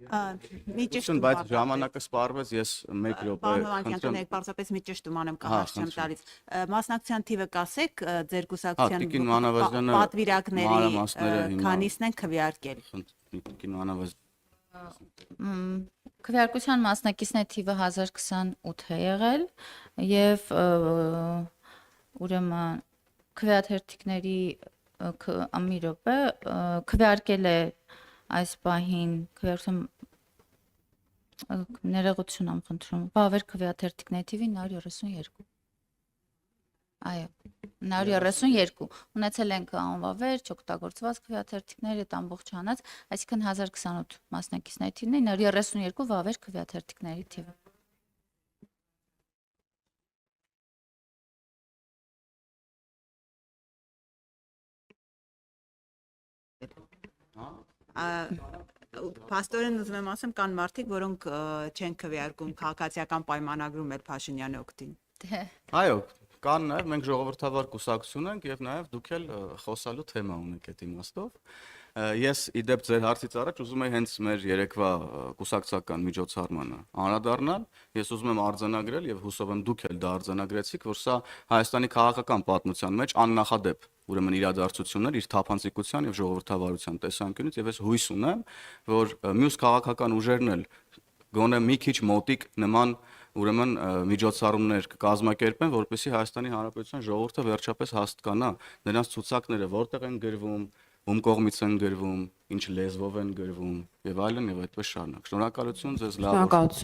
Միջշտում բայց ժամանակը սպառվեց, ես 1 րոպե Պարոն Հովհաննիսյան, պարզապես միջշտում անեմ կհարցեմ տալիս։ Մասնակցության թիվը կասեք ձեր Տիկին կուսակցության Մանավազյանը պատվիրակների մանրամասները հիմա քանիսն են քվեարկել։ Տիկին Մանավազյանը Քվեարկության մասնակիցների թիվը 1028 է եղել եւ ուրեմն քվեաթերթիկների մի րոպե քվեարկել է այս պահին քվեարկության ներողություն եմ խնդրում վավեր քվեաթերթիկների թիվի 932 այո 932 ունեցել ենք անվավեր չօգտագործված քվեաթերթիկներ այդ ամբողջ հանած այսինքն 1028 մասնակիցների թիվն է 932 վավեր քվեաթերթիկների թիվը Փաստորեն ուզում եմ ասեմ կան մարդիկ, որոնք չեն քվեարկում քաղաքացիական պայմանագրում էլ Փաշինյանի օգտին։ Այո, կան նաև մենք ժողովրդավար կուսակցություն ենք եւ նաև դուք էլ խոսալու թեմա ունեք այդ իմաստով։ Ես իդեպ ձեր հարցից առաջ ուզում եի հենց մեր երեկվա կուսակցական միջոցառմանը անդրադառնալ։ Ես ուզում եմ արձանագրել եւ հուսով եմ դուք էլ դա արձանագրեցիք, որ սա Հայաստանի քաղաքական պատմության մեջ աննախադեպ ուրեմն իրադարձություններ իր թափանցիկության եւ ժողովրդավարության տեսանկյունից եւ ես հույս ունեմ, որ մյուս քաղաքական ուժերն էլ գոնե մի քիչ մոտիկ նման ուրեմն միջոցառումներ կկազմակերպեն, որպեսզի Հայաստանի Հանրապետության ժողովուրդը վերջապես հասկանա նրանց ցուցակները որտեղ են գրվում, ում կողմից են գրվում, ինչ լեզվով են գրվում եւ այլն եւ այդպես շարունակ։ Շնորհակալություն ձեզ լավ։ Շնորհակալություն։